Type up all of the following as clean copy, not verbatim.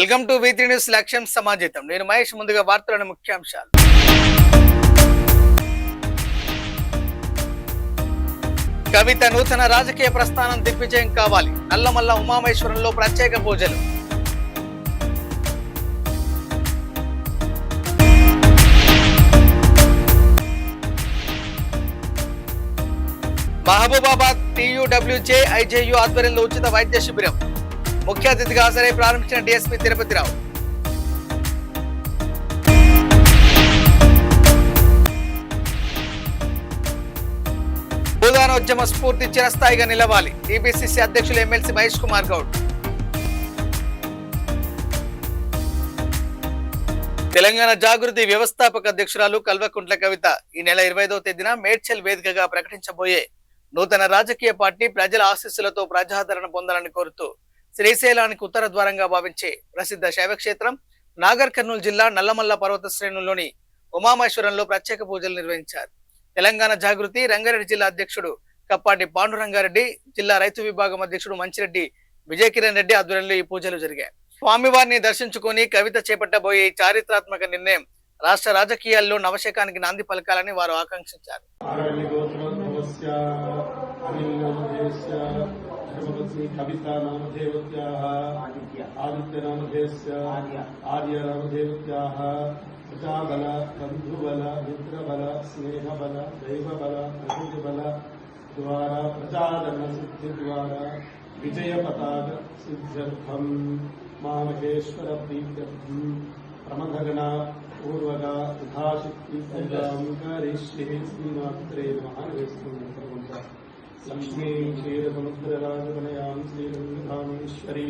Welcome to V3 news లక్ష్యం సమాజం. నేను మహేష్. ముందుగా వార్తలను ముఖ్యాంశాలు. కవిత నూతన రాజకీయ ప్రస్థానం దిగ్విజయం కావాలి. నల్లమల్ల ఉమామేశ్వరంలో ప్రత్యేక పూజలు. మహబూబాబాద్ TUWJ IJU ఆధ్వర్యంలో ఉచిత వైద్య శిబిరం. ముఖ్య అతిథిగా హాజరై ప్రారంభించిన DSP తిరుపతిరావు. భూదానోద్యమ స్ఫూర్తి చిరస్థాయిగా నిలవాలి. TPCC అధ్యక్షులు ఎమ్మెల్సీ మహేష్ కుమార్ గౌడ్. తెలంగాణ జాగృతి వ్యవస్థాపక అధ్యక్షురాలు కల్వకుంట్ల కవిత ఈ నెల 25వ తేదీన మేడ్చల్ వేదికగా ప్రకటించబోయే నూతన రాజకీయ పార్టీ ప్రజల ఆశీస్సులతో ప్రజాదరణ పొందాలని కోరుతూ శ్రీశైలానికి ఉత్తర ద్వారంగా భావించే ప్రసిద్ధ శైవక్షేత్రం నాగర్ కర్నూలు జిల్లా నల్లమల్ల పర్వత శ్రేణుల్లోని ఉమామేశ్వరంలో ప్రత్యేక పూజలు నిర్వహించారు. తెలంగాణ జాగృతి రంగారెడ్డి జిల్లా అధ్యక్షుడు కప్పాటి పాండురంగారెడ్డి, జిల్లా రైతు విభాగం అధ్యక్షుడు మంచిరెడ్డి విజయకిరణ్ రెడ్డి ఆధ్వర్యంలో ఈ పూజలు జరిగాయి. స్వామివారిని దర్శించుకుని కవిత చేపట్టబోయే చారిత్రాత్మక నిర్ణయం రాష్ట్ర రాజకీయాల్లో నవశకానికి నాంది పలకాలని వారు ఆకాంక్షించారు. విజయ పతాక సిద్ధ్యర్థం మహేశ్వర ప్రీత్యర్థం ప్రమథగణ పూర్వక యథాశక్తి శ్రీ శ్రీమాత్రే నమః. లక్ష్మీ క్షీరసముద్రరాజతనయాం శ్రీరంగధామేశ్వరీ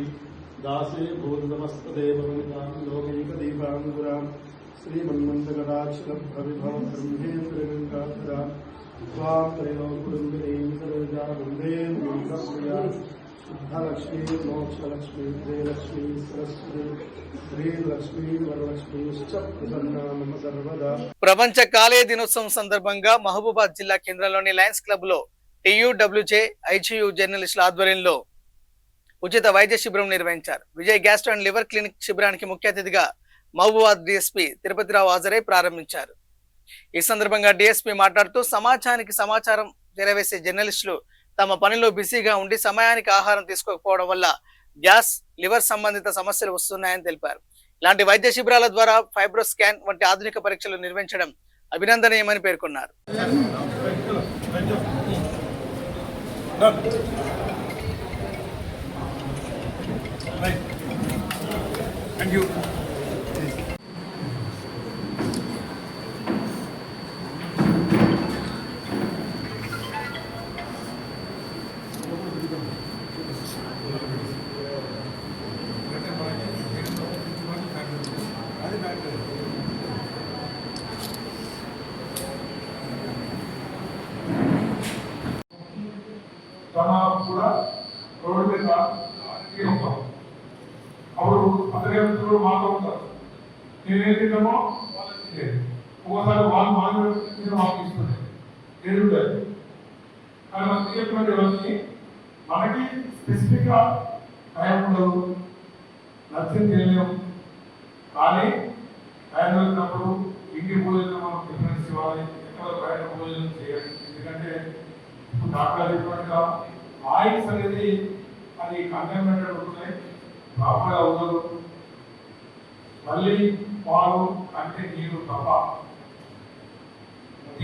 దాసే భూతమస్తదేవమితాం లోకైకదీపాంగురాం శ్రీమన్మంతకటాక్షరభ్రవిభవ బ్రహ్మేంద్రగంగాధరాం స్వాం త్రైలోకుడుంబినీం సరోజా వందే ప్రియా శుద్ధలక్ష్మీ మోక్షలక్ష్మీ శ్రీలక్ష్మీ సరస్వతి శ్రీలక్ష్మీ వరలక్ష్మీశ్చ ప్రసన్నా మమ సర్వదా. ప్రపంచ కాలేయ దినోత్సవం సందర్భంగా మహబూబాద్ జిల్లా కేంద్రంలోని లయన్స్ క్లబ్ లో TUWJ IJU జర్నలిస్టుల ఆధ్వర్యంలో ఉచిత వైద్య శిబిరం నిర్వహించారు. Vijay gastro and liver clinic శిబిరానికి ముఖ్య అతిథిగా మహబూబాద్ DSP తిరుపతిరావు హాజరై ప్రారంభించారు. ఈ సందర్భంగా DSP మాట్లాడుతూ సమాజానికి సమాచారం చేరవేసే జర్నలిస్టులు తమ పనిలో బిజీగా ఉండి సమయానికి ఆహారం తీసుకోకపోవడం వల్ల గ్యాస్, లివర్ సంబంధిత సమస్యలు వస్తున్నాయని తెలిపారు. ఇలాంటి వైద్య శిబిరాల ద్వారా ఫైబ్రో స్కాన్ వంటి ఆధునిక పరీక్షలు నిర్వహించడం అభినందనీయమని పేర్కొన్నారు. కూడా రోడ్డు మీద తీరుస్తాం. అప్పుడు పత్రికలు మాతో ఉంటారు. నేనేం తింటామో వాళ్ళు తినేది. ఒకసారి వాళ్ళు మాకు ఇస్తుంది ఏడుంటారు. కానీ మనం తీయటువంటి రోజుని మనకి స్పెసిఫిక్ గా టైం ఉండదు, నచ్చింది చేయలేము. కానీ టైం వచ్చినప్పుడు ఇంటి భోజనం మనం ప్రిఫరెన్స్ ఇవ్వాలి, ఎక్కడ బయట భోజనం చేయాలి. ఎందుకంటే ఇప్పుడు డాక్టర్ చెప్పినట్టుగా ఆయిల్స్ అనేది అది కంటామినేటెడ్ ఉంటున్నాయి, ప్రాపర్గా ఉండదు. మళ్ళీ పాలు అంటే నీరు తప్ప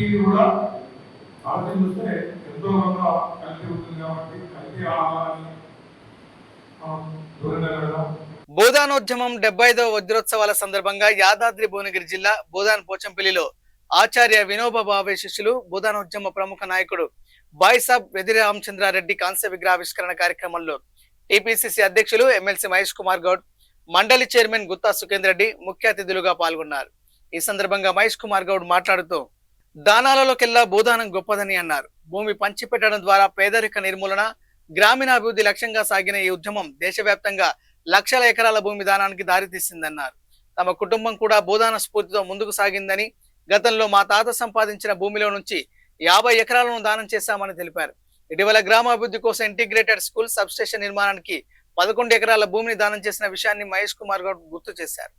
ఇది కూడా ఆలోచన చూస్తే ఎంతో కొంత కలిసి ఉంటుంది. కాబట్టి కలిసి ఆహారాన్ని దూరంగా వెళ్ళడం. భూదానోద్యమం 75వ వజ్రోత్సవాల సందర్భంగా యాదాద్రి భువనగిరి జిల్లా భూదాన్ పోచంపల్లిలో ఆచార్య వినోబా భావే శిష్యులు భూదానోద్యమ ప్రముఖ నాయకుడు బాయిసాబ్ వెదిరి రామచంద్రారెడ్డి కాంస్య విగ్రహావిష్కరణ కార్యక్రమంలో TPCC అధ్యక్షులు ఎమ్మెల్సీ మహేష్ కుమార్ గౌడ్, మండలి చైర్మన్ గుత్తా సుఖేందర్ రెడ్డి ముఖ్య అతిథులుగా పాల్గొన్నారు. ఈ సందర్భంగా మహేష్ కుమార్ గౌడ్ మాట్లాడుతూ దానాలలోకెల్లా భూదానం గొప్పదని అన్నారు. భూమి పంచిపెట్టడం ద్వారా పేదరిక నిర్మూలన, గ్రామీణాభివృద్ధి లక్ష్యంగా సాగిన ఈ ఉద్యమం దేశవ్యాప్తంగా లక్షల ఎకరాల భూమి దానానికి దారితీసిందన్నారు. తమ కుటుంబం కూడా భూదాన స్ఫూర్తితో ముందుకు సాగిందని, గతంలో మా తాత సంపాదించిన భూమిలో నుంచి 50 ఎకరాలను దానం చేశామని తెలిపారు. ఇటీవల గ్రామాభివృద్ధి కోసం ఇంటిగ్రేటెడ్ స్కూల్ సబ్స్టేషన్ నిర్మాణానికి 11 ఎకరాల భూమిని దానం చేసిన విషయాన్ని మహేష్ కుమార్ గౌడ్ గుర్తు చేశారు.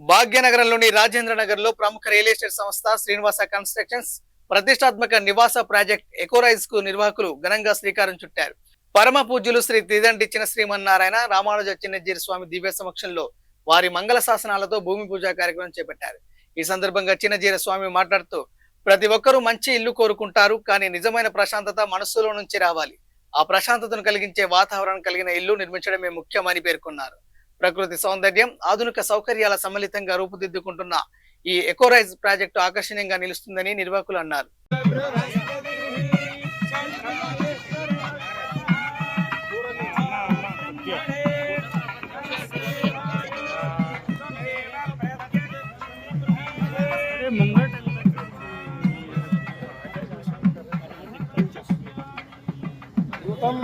భాగ్యనగరంలోని రాజేంద్ర నగర్ లో ప్రముఖ రియల్ ఎస్టేట్ సంస్థ శ్రీనివాస కన్స్ట్రక్షన్స్ ప్రతిష్టాత్మక నివాస ప్రాజెక్ట్ ఎకోరైజ్ కు నిర్వాహకులు ఘనంగా శ్రీకారం చుట్టారు. పరమ పూజ్యులు శ్రీ తిదండి చిన్న శ్రీమన్నారాయణ రామానుజ చిన్నజీరి స్వామి దివ్య సమక్షంలో వారి మంగళ శాసనాలతో భూమి పూజ కార్యక్రమం చేపట్టారు. ఈ సందర్భంగా చిన్నజీర స్వామి మాట్లాడుతూ ప్రతి ఒక్కరూ మంచి ఇల్లు కోరుకుంటారు, కానీ నిజమైన ప్రశాంతత మనస్సులో నుంచి రావాలి. ఆ ప్రశాంతతను కలిగించే వాతావరణం కలిగిన ఇల్లు నిర్మించడమే ముఖ్యమని పేర్కొన్నారు. ప్రకృతి సౌందర్యం, ఆధునిక సౌకర్యాల సమ్మిళితంగా రూపుదిద్దుకుంటున్న ఈ ఎకోరైజ్ ప్రాజెక్టు ఆకర్షణీయంగా నిలుస్తుందని నిర్వాహకులు అన్నారు.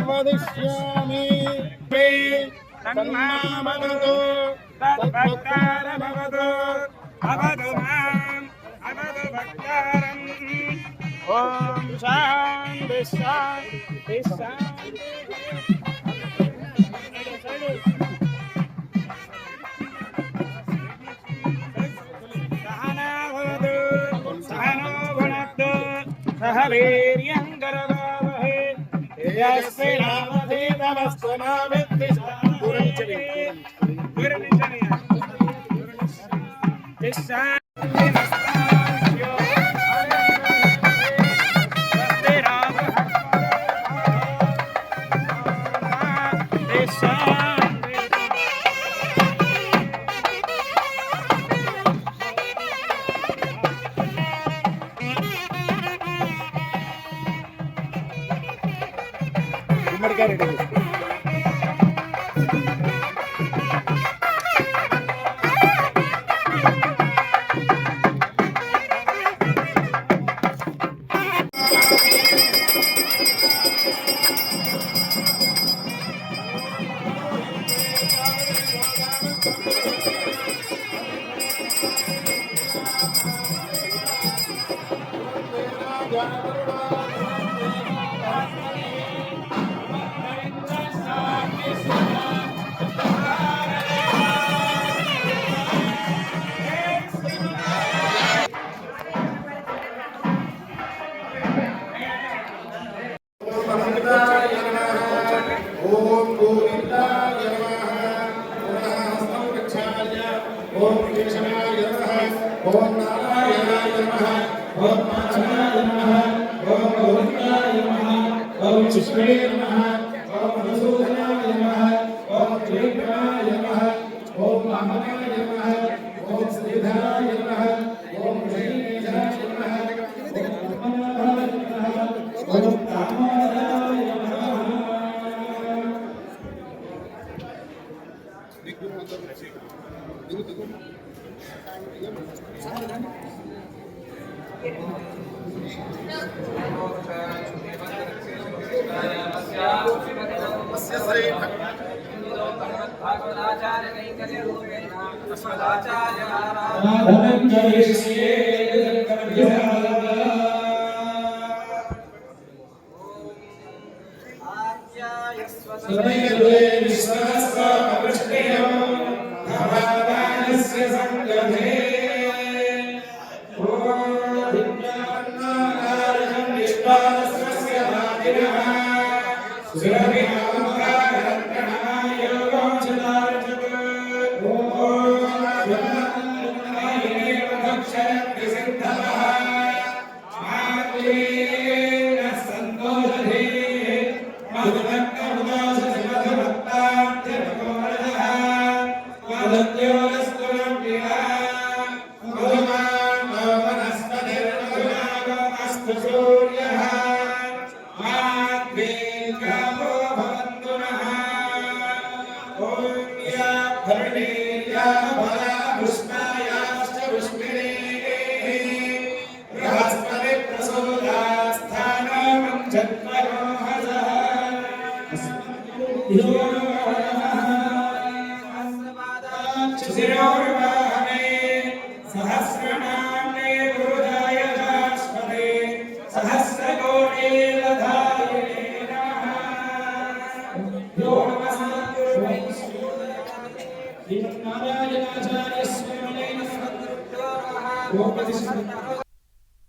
వదిష్యామి తన్మామనదు తద్భక్తారమవదు అవదు మాం అవదు భక్తారం. ఓం శాంతి శాంతి శాంతి. సహనావదు సహనో భునక్తు సహ వీర్యం కరవావహై తేజస్వినావధీతమస్తు మా విద్విషావహై. ఓం నారాయణాయ నమః. ఓం మాధవాయ నమః. ఓం గోవిందాయ నమః. ఓం కృష్ణాయ నమః. ఓం మధుసూదనాయ నమః. ఓం త్రివిక్రమాయ నమః. ఓం వామనాయ నమః. ఓం శ్రీధరాయ నమః. ఓం శ్రీధరాయ నమః. ఓం పద్మనాభాయ నమః. ఓం కామాయ నమః.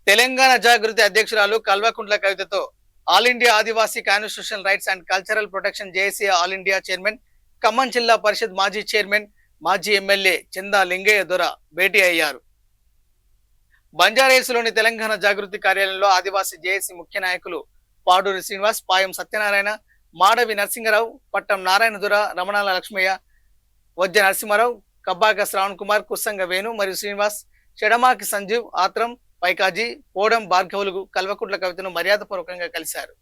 తెలంగాణ జాగృతి అధ్యక్షురాలు కల్వకుంట్ల కవితతో all India Adivasi constitutional rights and cultural protection JAC all India chairman, Khammam Zilla Parishad మాజీ చైర్మన్, మాజీ ఎమ్మెల్యే చందా లింగయ్య దొర భేటీ అయ్యారు. బంజారాహిల్స్లోని తెలంగాణ జాగృతి కార్యాలయంలో ఆదివాసీ జేఏసీ ముఖ్య నాయకులు పాడూరి శ్రీనివాస్, పాయం సత్యనారాయణ, మాడవి నరసింగరావు, పట్టం నారాయణ దొర, రమణాల లక్ష్మయ్య, వజ్జ నరసింహారావు, కబ్బాక శ్రావణ్ కుమార్, కుస్సంగ వేణు మరియు శ్రీనివాస్, చెడమాకి సంజీవ్, ఆత్రం, పైకాజీ, పోడం భార్గవులు కల్వకుంట్ల కవితను మర్యాదపూర్వకంగా కలిశారు.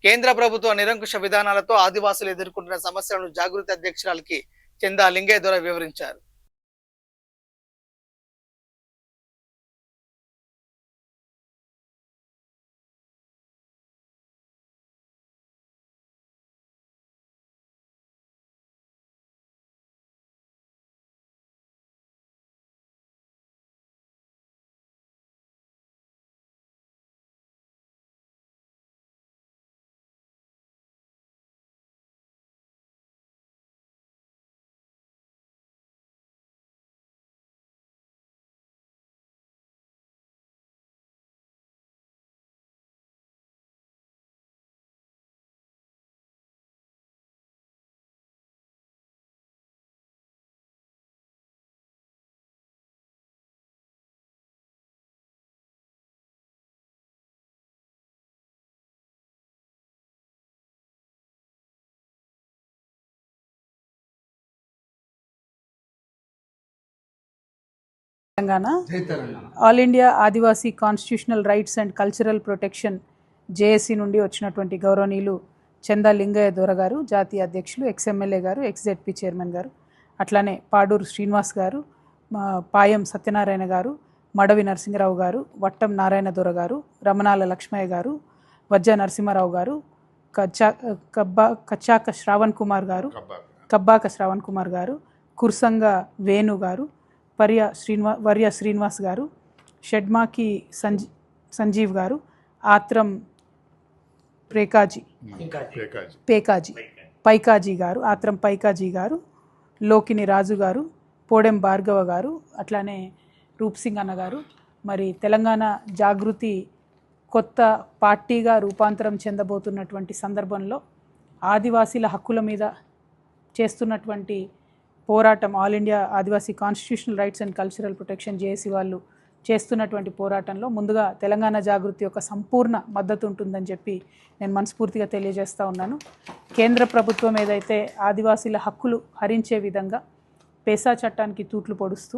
కేంద్ర ప్రభుత్వ నిరంకుశ విధానాలతో ఆదివాసులు ఎదుర్కొంటున్న సమస్యలను జాగృతి అధ్యక్షురాలకి చందా లింగయ్య ద్వారా వివరించారు. Telangana all India Adivasi constitutional rights and cultural protection JAC నుండి వచ్చినటువంటి గౌరవనీయులు చందా లింగయ్య దొర గారు, జాతీయ అధ్యక్షులు, ఎక్స్ఎమ్మెల్యే గారు, ఎక్స్జెడ్పీ చైర్మన్ గారు, అట్లానే పాడూరు శ్రీనివాస్ గారు, పాయం సత్యనారాయణ గారు, మడవి నరసింహరావు గారు, వట్టం నారాయణ దొర గారు, రమణాల లక్ష్మయ్య గారు, వజ్జ నరసింహారావు గారు, కచ్చాక శ్రావణ్ కుమార్ గారు, కబ్బాక శ్రావణ్ కుమార్ గారు, కుర్సంగ వేణు గారు, వర్య శ్రీనివాస్ గారు, షెడ్మాకి సంజీవ్ గారు, ఆత్రం పైకాజీ గారు, ఆత్రం పైకాజీ గారు, లోకిని రాజు గారు, పోడెం భార్గవ గారు, అట్లానే రూప్సింగ్ అన్న గారు. మరి తెలంగాణ జాగృతి కొత్త పార్టీగా రూపాంతరం చెందబోతున్నటువంటి సందర్భంలో ఆదివాసీల హక్కుల మీద చేస్తున్నటువంటి పోరాటం, all India Adivasi constitutional rights and cultural protection JAC వాళ్ళు చేస్తున్నటువంటి పోరాటంలో ముందుగా తెలంగాణ జాగృతి యొక్క సంపూర్ణ మద్దతు ఉంటుందని చెప్పి నేను మనస్ఫూర్తిగా తెలియజేస్తూ ఉన్నాను. కేంద్ర ప్రభుత్వం ఏదైతే ఆదివాసీల హక్కులు హరించే విధంగా పేసా చట్టానికి తూట్లు పొడుస్తూ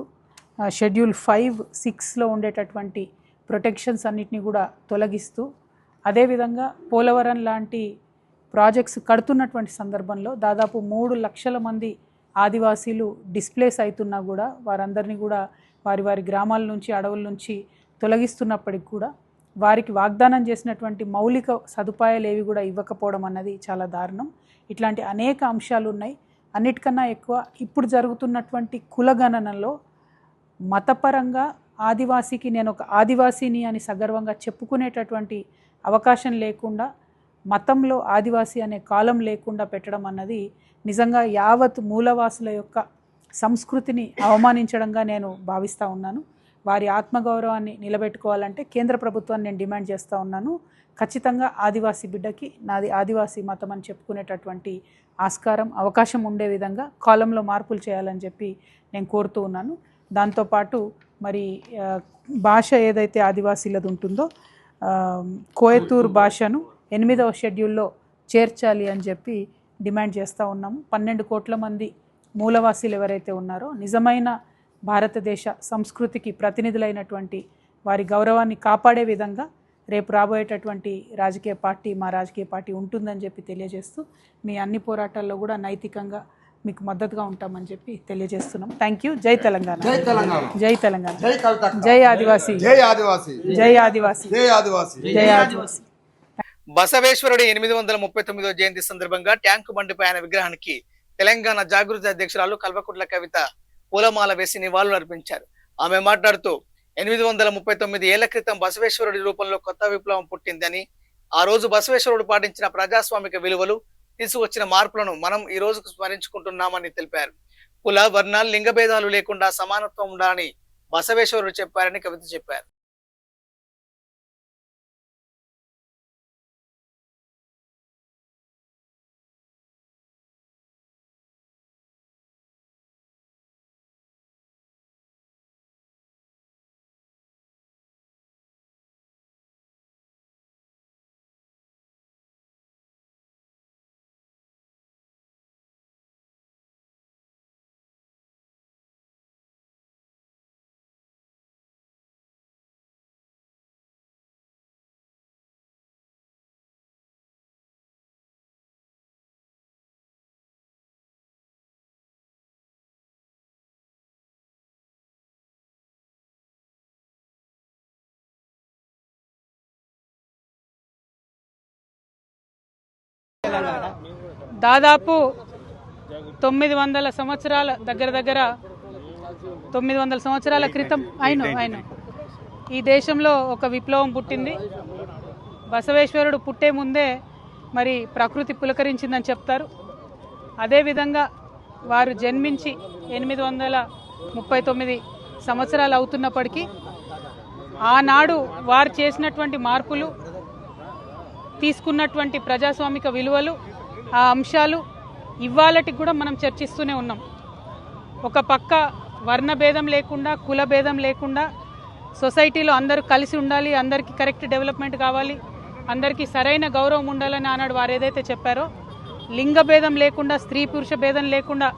షెడ్యూల్ 5, 6లో ఉండేటటువంటి ప్రొటెక్షన్స్ అన్నిటిని కూడా తొలగిస్తూ, అదేవిధంగా పోలవరం లాంటి ప్రాజెక్ట్స్ కడుతున్నటువంటి సందర్భంలో దాదాపు 3 లక్షల మంది ఆదివాసీలు డిస్ప్లేస్ అవుతున్నా కూడా వారందరినీ కూడా వారి వారి గ్రామాల నుంచి, అడవుల నుంచి తొలగిస్తున్నప్పటికి కూడా వారికి వాగ్దానం చేసినటువంటి మౌలిక సదుపాయాలు ఏవి కూడా ఇవ్వకపోవడం అన్నది చాలా దారుణం. ఇట్లాంటి అనేక అంశాలు ఉన్నాయి. అన్నిటికన్నా ఎక్కువ ఇప్పుడు జరుగుతున్నటువంటి కులగణనలో మతపరంగా ఆదివాసీకి నేను ఒక ఆదివాసీని అని సగర్వంగా చెప్పుకునేటటువంటి అవకాశం లేకుండా, మతంలో ఆదివాసీ అనే కాలం లేకుండా పెట్టడం అన్నది నిజంగా యావత్ మూలవాసుల యొక్క సంస్కృతిని అవమానించడంగా నేను భావిస్తూ ఉన్నాను. వారి ఆత్మగౌరవాన్ని నిలబెట్టుకోవాలంటే కేంద్ర ప్రభుత్వాన్ని నేను డిమాండ్ చేస్తూ ఉన్నాను. ఖచ్చితంగా ఆదివాసీ బిడ్డకి నాది ఆదివాసీ మతం అని చెప్పుకునేటటువంటి ఆస్కారం, అవకాశం ఉండే విధంగా కాలంలో మార్పులు చేయాలని చెప్పి నేను కోరుతూ ఉన్నాను. దాంతోపాటు మరి భాష ఏదైతే ఆదివాసీలది ఉంటుందో కోయతూరు భాషను 8వ షెడ్యూల్లో చేర్చాలి అని చెప్పి డిమాండ్ చేస్తూ ఉన్నాము. 12 కోట్ల మంది మూలవాసీలు ఎవరైతే ఉన్నారో నిజమైన భారతదేశ సంస్కృతికి ప్రతినిధులైనటువంటి వారి గౌరవాన్ని కాపాడే విధంగా రేపు రాబోయేటటువంటి మా రాజకీయ పార్టీ ఉంటుందని చెప్పి తెలియజేస్తూ మీ అన్ని పోరాటాల్లో కూడా నైతికంగా మీకు మద్దతుగా ఉంటామని చెప్పి తెలియజేస్తున్నాం. Thank you. జై తెలంగాణ, జై తెలంగాణ, జై తెలంగాణ, జై ఆదివాసీ, జై ఆదివాసీ, జై ఆదివాసీ, జై ఆదివాసీ, జై ఆదివాసీ. బసవేశ్వరుడి 839వ జయంతి సందర్భంగా ట్యాంకు బండిపై ఆయన విగ్రహానికి తెలంగాణ జాగృతి అధ్యక్షురాలు కల్వకుంట్ల కవిత పూలమాల వేసి నివాళులు అర్పించారు. ఆమె మాట్లాడుతూ 839 ఏళ్ల క్రితం బసవేశ్వరుడి రూపంలో కొత్త విప్లవం పుట్టిందని, ఆ రోజు బసవేశ్వరుడు పాటించిన ప్రజాస్వామిక విలువలు తీసుకొచ్చిన మార్పులను మనం ఈ రోజుకు స్మరించుకుంటున్నామని తెలిపారు. కుల, వర్ణాలు, లింగ భేదాలు లేకుండా సమానత్వం ఉండాలని బసవేశ్వరుడు చెప్పారని కవిత చెప్పారు. దాదాపు 900 సంవత్సరాల దగ్గర 900 సంవత్సరాల క్రితం ఆయన ఈ దేశంలో ఒక విప్లవం పుట్టింది. బసవేశ్వరుడు పుట్టే ముందే మరి ప్రకృతి పులకరించిందని చెప్తారు. అదేవిధంగా వారు జన్మించి 839 సంవత్సరాలు అవుతున్నప్పటికీ ఆనాడు వారు చేసినటువంటి మార్పులు, తీసుకున్నటువంటి ప్రజాస్వామిక విలువలు, ఆ అంశాలు ఇవాళటికి కూడా మనం చర్చిస్తూనే ఉన్నాం. ఒక పక్క వర్ణ భేదం లేకుండా, కుల భేదం లేకుండా సొసైటీలో అందరూ కలిసి ఉండాలి, అందరికీ కరెక్ట్ డెవలప్మెంట్ కావాలి, అందరికీ సరైన గౌరవం ఉండాలని ఆనాడు వారు ఏదైతే చెప్పారో, లింగ భేదం లేకుండా, స్త్రీ పురుష భేదం లేకుండా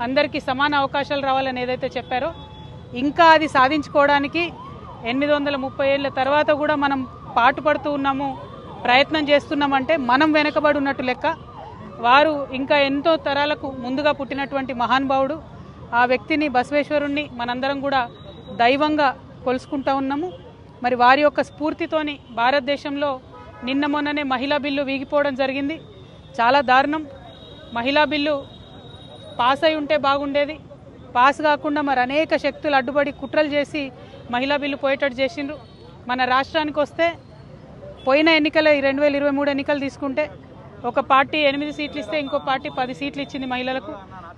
అందరికీ సమాన అవకాశాలు రావాలని ఏదైతే చెప్పారో, ఇంకా అది సాధించుకోవడానికి 830 ఏళ్ళ తర్వాత కూడా మనం పాటుపడుతూ ఉన్నాము, ప్రయత్నం చేస్తున్నామంటే మనం వెనకబడి ఉన్నట్టు లెక్క. వారు ఇంకా ఎంతో తరాలకు ముందుగా పుట్టినటువంటి మహానుభావుడు. ఆ వ్యక్తిని, బసవేశ్వరుణ్ణి మనందరం కూడా దైవంగా కొలుసుకుంటూ ఉన్నాము. మరి వారి యొక్క స్ఫూర్తితోని భారతదేశంలో నిన్న మొన్ననే మహిళా బిల్లు వీగిపోవడం జరిగింది. చాలా దారుణం. మహిళా బిల్లు పాస్ అయి ఉంటే బాగుండేది. పాస్ కాకుండా మరి అనేక శక్తులు అడ్డుపడి కుట్రలు చేసి మహిళా బిల్లు పోయేటట్టు చేసిండ్రు. మన రాష్ట్రానికి వస్తే పోయిన ఎన్నికల 2023 ఎన్నికలు తీసుకుంటే ఒక పార్టీ 8 సీట్లు ఇస్తే ఇంకో పార్టీ 10 సీట్లు ఇచ్చింది మహిళలకు.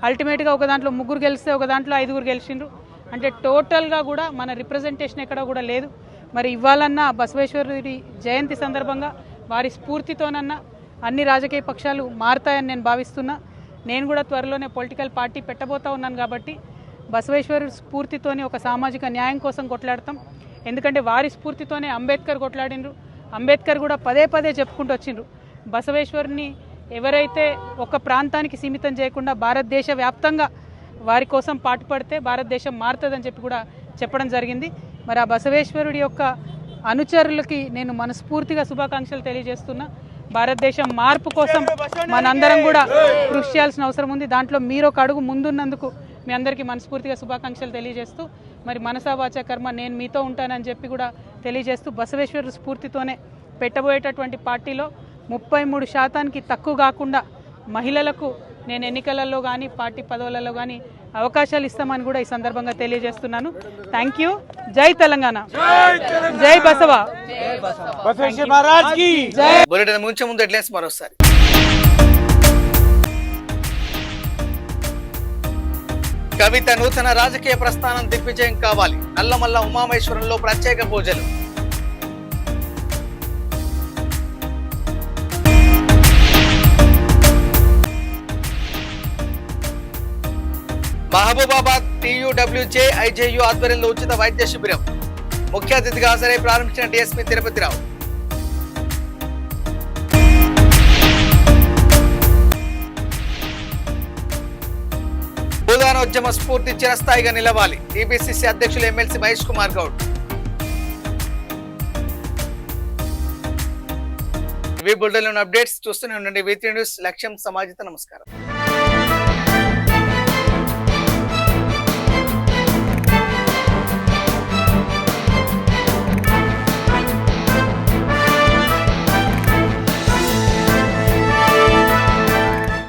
అల్టిమేట్గా ఒక దాంట్లో 3 గెలిస్తే ఒక దాంట్లో 5 గెలిచిండ్రు. అంటే టోటల్గా కూడా మన రిప్రజెంటేషన్ ఎక్కడ కూడా లేదు. మరి ఇవ్వాలన్నా బసవేశ్వరుడి జయంతి సందర్భంగా వారి స్ఫూర్తితోనన్నా అన్ని రాజకీయ పక్షాలు మారుతాయని నేను భావిస్తున్నా. నేను కూడా త్వరలోనే పొలిటికల్ పార్టీ పెట్టబోతా ఉన్నాను కాబట్టి బసవేశ్వరుడి స్ఫూర్తితోని ఒక సామాజిక న్యాయం కోసం కొట్లాడతాం. ఎందుకంటే వారి స్ఫూర్తితోనే అంబేద్కర్ కొట్లాడిండ్రు. అంబేద్కర్ కూడా పదే చెప్పుకుంటూ వచ్చిండ్రు, బసవేశ్వరుని ఎవరైతే ఒక ప్రాంతానికి సీమితం చేయకుండా భారతదేశ వ్యాప్తంగా వారి కోసం పాటుపడితే భారతదేశం మారుతుందని చెప్పి కూడా చెప్పడం జరిగింది. మరి ఆ బసవేశ్వరుడి యొక్క అనుచరులకి నేను మనస్ఫూర్తిగా శుభాకాంక్షలు తెలియజేస్తున్నా. భారతదేశం మార్పు కోసం మనందరం కూడా కృషి చేయాల్సిన అవసరం ఉంది. దాంట్లో మీరు ఒక అడుగు ముందున్నందుకు మీ అందరికీ మనస్ఫూర్తిగా శుభాకాంక్షలు తెలియజేస్తూ మరి మనసా వాచా కర్మ నేను మీతో ఉంటానని చెప్పి కూడా తెలియజేస్తూ బసవేశ్వర స్ఫూర్తితోనే పెట్టబోయేటటువంటి పార్టీలో 33% తక్కువ కాకుండా మహిళలకు నేను ఎన్నికలలో కానీ పార్టీ పదవులలో కానీ అవకాశాలు ఇస్తామని కూడా ఈ సందర్భంగా తెలియజేస్తున్నాను. Thank you. జై తెలంగాణ, జై బసవ. బులెటిన్ ముంచే ముందు హెడ్లైన్స్ మరోసారి. కవిత నూతన రాజకీయ ప్రస్థానం దిగ్విజయం కావాలి. నల్లమల్ల ఉమామేశ్వరంలో ప్రత్యేక పూజలు. మహబూబాబాద్ TUWJ IJU ఆధ్వర్యంలో ఉచిత వైద్య శిబిరం. ముఖ్య అతిథిగా హాజరై ప్రారంభించిన DSP తిరుపతిరావు. భూదానోద్యమ స్ఫూర్తి చిరస్థాయిగా నిలవాలి. TPCC అధ్యక్షులు ఎమ్మెల్సీ మహేష్ కుమార్ గౌడ్. ఇవి బులెటిన్ అప్డేట్స్. చూస్తూనే ఉండండి V3 న్యూస్. లక్ష్యం సమాజత. నమస్కారం.